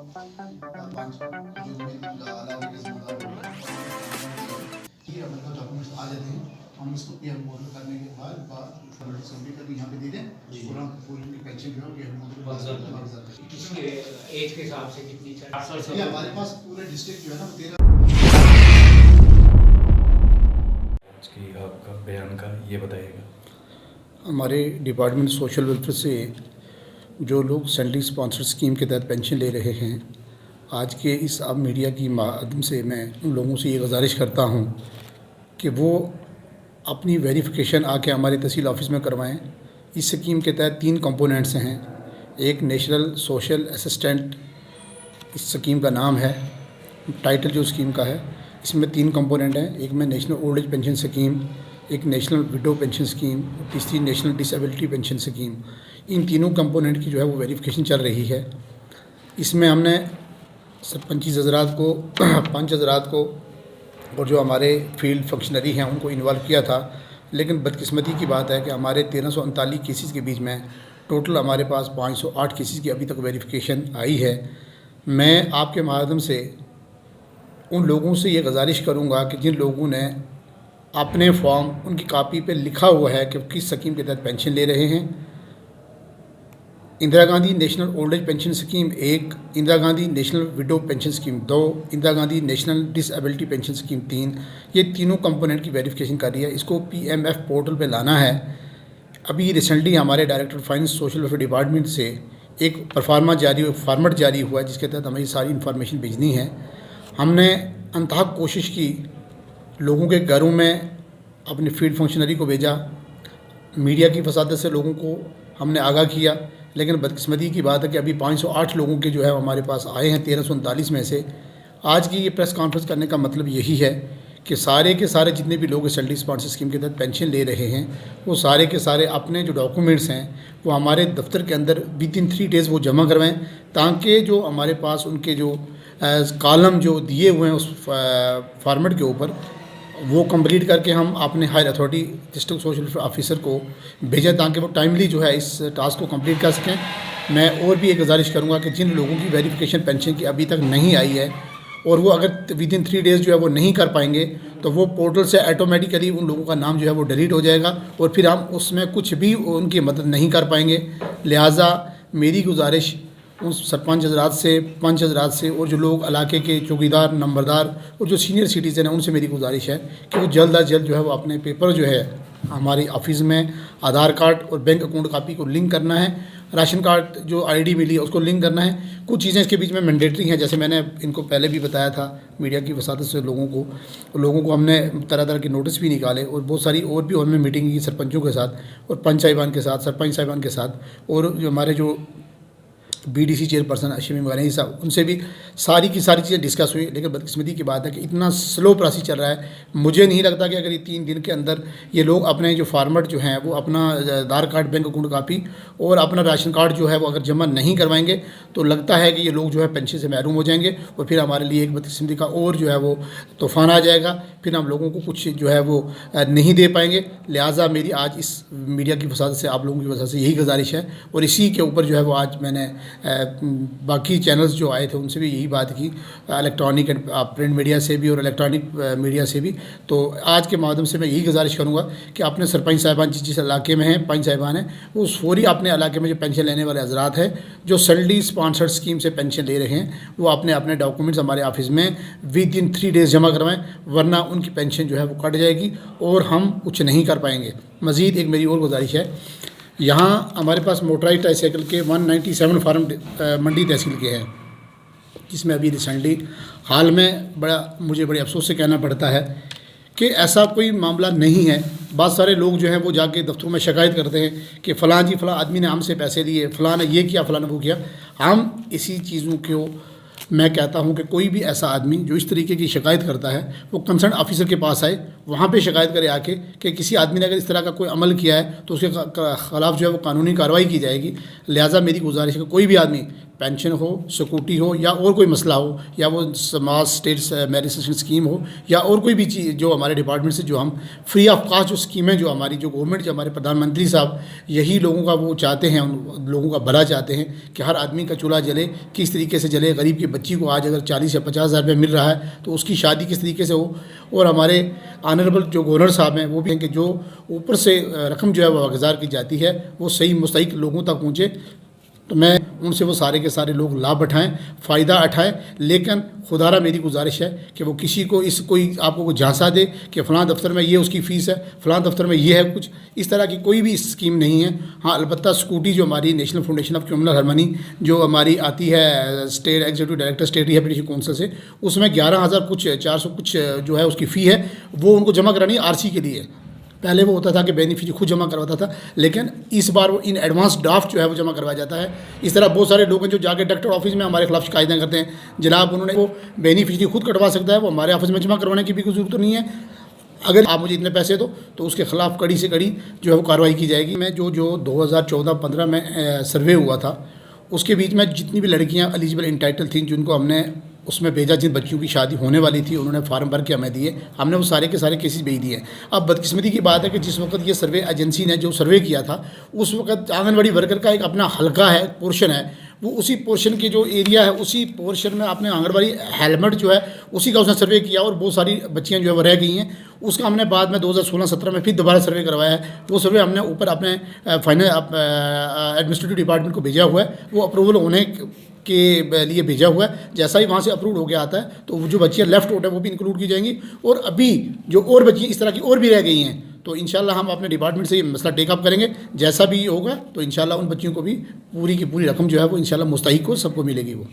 पाँच जो भी अलग ये अपने पास डॉक्यूमेंट्स आ जाते हैं, हम इसको पीएम मॉडल करने के बाद फॉर्मेलिटी सबमिट करके यहाँ पे दे दें और हम पूरी उनकी पेंशन जो है पीएम मॉडल किसके एज के हिसाब से कितनी चाहिए? ये हमारे पास पूरे डिस्ट्रिक्ट जो है ना 13 की आपका बयान का ये बताइएगा। हमारे डिपार्टमेंट सोशल वेलफेयर से जो लोग सेंट्रली स्पॉन्सर्ड स्कीम के तहत पेंशन ले रहे हैं, आज के इस अब मीडिया की माध्यम से मैं उन लोगों से ये गुजारिश करता हूं कि वो अपनी वेरिफिकेशन आके हमारे तहसील ऑफिस में करवाएं। इस स्कीम के तहत 3 कंपोनेंट्स हैं। एक नेशनल सोशल असिस्टेंट इस स्कीम का नाम है, टाइटल जो स्कीम का है, इसमें 3 कंपोनेंट हैं। एक में national old age pension scheme, एक नेशनल विडो पेंशन स्कीम और तीसरी नेशनल डिसेबिलिटी पेंशन स्कीम। इन तीनों कंपोनेंट की जो है वो वेरिफिकेशन चल रही है। इसमें हमने सरपंची हज़रात को, पंच हज़रात को और जो हमारे फील्ड फंक्शनरी हैं उनको इन्वॉल्व किया था, लेकिन बदकिस्मती की बात है कि हमारे 1339 केसेस के बीच में टोटल हमारे पास 508 केसेस की अभी तक वेरिफिकेशन आई है। मैं आपके माध्यम से उन लोगों से ये गुजारिश करूंगा कि जिन लोगों ने अपने फॉर्म उनकी कॉपी पे लिखा हुआ है कि किस स्कीम के तहत पेंशन ले रहे हैं, Indira Gandhi national old age pension scheme 1, Indira Gandhi national window pension scheme 2, Indira Gandhi national disability pension scheme 3, ये तीनों कंपोनेंट की वेरिफिकेशन कर रही है। इसको पीएमएफ पोर्टल पे लाना है। अभी रिसेंटली हमारे director finance social welfare department से एक फॉर्मेट जारी हुआ है जिसके तहत हमें सारी इन्फॉर्मेशन भेजनी है। हमने अंतः कोशिश की, लोगों के घरों में अपने फील्ड फंक्शनरी को भेजा, मीडिया की फसादत से लोगों को हमने आगाह किया, लेकिन बदकिस्मती की बात है कि अभी 508 लोगों के जो है हमारे पास आए हैं 1339 में से। आज की ये प्रेस कॉन्फ्रेंस करने का मतलब यही है कि सारे के सारे जितने भी लोग सेंट्रली स्पॉन्सर्ड स्कीम के तहत पेंशन ले रहे हैं, वो सारे के सारे अपने जो डॉक्यूमेंट्स हैं वो हमारे दफ्तर के अंदर विदिन 3 डेज़ वो जमा करवाएं, ताकि जो हमारे पास उनके जो कॉलम जो दिए हुए हैं उस फॉर्मेट के ऊपर वो कंप्लीट करके हम अपने higher authority district social welfare officer को भेजें, ताकि वो टाइमली जो है इस टास्क को कंप्लीट कर सकें। मैं और भी एक गुजारिश करूंगा कि जिन लोगों की वेरिफिकेशन पेंशन की अभी तक नहीं आई है और वो अगर विदिन 3 डेज़ जो है वो नहीं कर पाएंगे तो वो पोर्टल से ऑटोमेटिकली उन लोगों का नाम जो है वो डिलीट हो जाएगा और फिर हम उसमें कुछ भी उनकी मदद नहीं कर पाएंगे। लिहाजा मेरी गुजारिश उन सरपंच हज़रात से, पंच हज़रात से और जो लोग इलाके के चौकीदार, नंबरदार और जो सीनियर सिटीज़न हैं उनसे मेरी गुजारिश है कि वो जल्द अज जल्द जो है वो अपने पेपर जो है हमारी ऑफिस में आधार कार्ड और बैंक अकाउंट कापी को लिंक करना है, राशन कार्ड जो आईडी मिली है उसको लिंक करना है। कुछ चीज़ें इसके बीच में मैंडेटरी हैं, जैसे मैंने इनको पहले भी बताया था, मीडिया की वसादत से लोगों को हमने तरह तरह के नोटिस भी निकाले और बहुत सारी और भी हमने मीटिंग की सरपंचों के साथ और पंच साहिबान के साथ, सरपंच साहिबान के साथ और जो हमारे जो बीडीसी चेयरपर्सन अशमी मगानी साहब, उनसे भी सारी की सारी चीज़ें डिस्कस हुई। लेकिन बदकिस्मती की बात है कि इतना स्लो प्रोसेस चल रहा है। मुझे नहीं लगता कि अगर ये 3 दिन के अंदर ये लोग अपने जो फार्मेट जो हैं वो अपना आधार कार्ड, बैंक अकाउंट कापी और अपना राशन कार्ड जो है वो अगर जमा नहीं करवाएंगे तो लगता है कि ये लोग जो है पेंशन से महरूम हो जाएंगे और फिर हमारे लिए एक बदकिस्मती का और जो है वो तूफ़ान आ जाएगा, फिर हम लोगों को कुछ जो है वो नहीं दे पाएंगे। लिहाजा मेरी आज इस मीडिया की वसादत से, आप लोगों की वजह से यही गुजारिश है और इसी के ऊपर जो है वो आज मैंने बाकी चैनल्स जो आए थे उनसे भी यही बात की, इलेक्ट्रॉनिक एंड प्रिंट मीडिया से भी और इलेक्ट्रॉनिक मीडिया से भी। तो आज के माध्यम से मैं यही गुजारिश करूंगा कि अपने सरपंच साहिबान जिस इलाके में हैं, पंच साहिबान हैं, वो फौरी अपने इलाके में जो पेंशन लेने वाले हजरात हैं जो सेंट्रली स्पॉन्सर्ड स्कीम से पेंशन ले रहे हैं, वो अपने अपने डॉक्यूमेंट्स हमारे ऑफिस में विदिन 3 डेज़ जमा करवाएं, वरना उनकी पेंशन जो है वो कट जाएगी और हम कुछ नहीं कर पाएंगे। मज़ीद एक मेरी और गुजारिश है, यहाँ हमारे पास मोटराइज ट्राईसाइकिल के 197 फार्म मंडी तहसील के हैं, जिसमें अभी रिसेंटली हाल में मुझे बड़े अफसोस से कहना पड़ता है कि ऐसा कोई मामला नहीं है। बहुत सारे लोग जो हैं वो जाके दफ्तरों में शिकायत करते हैं कि फ़लाँ जी फ़लाँ आदमी ने हमसे पैसे लिए, फ़लाँ ने ये किया, फ़लाँ ने वो किया। हम इसी चीज़ों को मैं कहता हूं कि कोई भी ऐसा आदमी जो इस तरीके की शिकायत करता है वो कंसर्न ऑफिसर के पास आए, वहाँ पे शिकायत करे आके कि किसी आदमी ने अगर इस तरह का कोई अमल किया है तो उसके ख़िलाफ़ जो है वो कानूनी कार्रवाई की जाएगी। लिहाजा मेरी गुजारिश है कि कोई भी आदमी पेंशन हो, सिक्योरिटी हो या और कोई मसला हो, या वो समाज स्टेट मैरिजेशन स्कीम हो या और कोई भी चीज़ जो हमारे डिपार्टमेंट से जो हम फ्री ऑफ कास्ट जो स्कीमें जो हमारी जो गवर्नमेंट जो हमारे प्रधानमंत्री साहब यही लोगों का वो चाहते हैं, उन लोगों का भला चाहते हैं कि हर आदमी का चूल्हा जले, किस तरीके से जले। गरीब की बच्ची को आज अगर 40 या 50 हज़ार रुपये मिल रहा है तो उसकी शादी किस तरीके से हो। और हमारे ऑनरेबल जो गवर्नर साहब हैं वो भी हैं कि जो ऊपर से रकम जो है वो वागुज़ार की जाती है वो सही मुस्तहिक लोगों तक पहुँचे। तो मैं उनसे वो सारे के सारे लोग लाभ उठाएं, फ़ायदा उठाएं, लेकिन खुदारा मेरी गुजारिश है कि वो किसी को कोई आपको कोई झांसा दे कि फ़लाँ दफ्तर में ये उसकी फ़ीस है, फ़लाँ दफ्तर में ये है, कुछ इस तरह की कोई भी स्कीम नहीं है। हाँ, अलबत्ता सिक्योरिटी जो हमारी national foundation of criminal harmony जो हमारी आती है state executive director state rehabilitation council से, उसमें 11,000 कुछ 400 कुछ जो है उसकी फ़ी है, वो उनको जमा करानी है आरसी के लिए। पहले वो होता था कि बेनिफिशियरी खुद जमा करवाता था, लेकिन इस बार वो इन एडवांस ड्राफ्ट जो है वो जमा करवाया जाता है। इस तरह बहुत सारे लोग हैं जो जाके डॉक्टर ऑफिस में हमारे खिलाफ शिकायतें करते हैं, जनाब उन्होंने वो बेनिफिशियरी खुद कटवा सकता है, वो हमारे ऑफिस में जमा करवाने की भी कोई ज़रूरत नहीं है। अगर आप मुझे इतने पैसे दो तो उसके खिलाफ कड़ी से कड़ी जो है वो कार्रवाई की जाएगी। मैं जो 2014-15 में सर्वे हुआ था उसके बीच में जितनी भी लड़कियाँ एलिजिबल इंटाइटल थी जिनको हमने उसमें भेजा, जिन बच्चियों की शादी होने वाली थी उन्होंने फार्म भर के हमें दिए, हमने वो सारे के सारे केसेस भेज दिए। अब बदकिस्मती की बात है कि जिस वक्त ये सर्वे एजेंसी ने जो सर्वे किया था उस वक्त आंगनवाड़ी वर्कर का एक अपना हल्का है, पोर्शन है, वो उसी पोर्शन के जो एरिया है उसी पोर्शन में आपने आंगनवाड़ी हेलमेट जो है उसी का उसने सर्वे किया और बहुत सारी बच्चियाँ जो है वो रह गई हैं। उसका हमने बाद में 2016-17 में फिर दोबारा सर्वे करवाया है। वो सर्वे हमने ऊपर अपने फाइनल एडमिनिस्ट्रेटिव डिपार्टमेंट को भेजा हुआ है, वो अप्रूवल होने के लिए भेजा हुआ है। जैसा ही वहाँ से अप्रूव हो गया आता है तो जो बच्चियाँ लेफ्ट आउट है वो भी इंक्लूड की जाएंगी। और अभी जो और बच्चियाँ इस तरह की और भी रह गई हैं तो इंशाल्लाह हम अपने डिपार्टमेंट से ये मसला टेकअप करेंगे। जैसा भी होगा तो इंशाल्लाह उन बच्चियों को भी पूरी की पूरी रकम जो है वो इंशाल्लाह मुस्तहिक को सबको मिलेगी वो।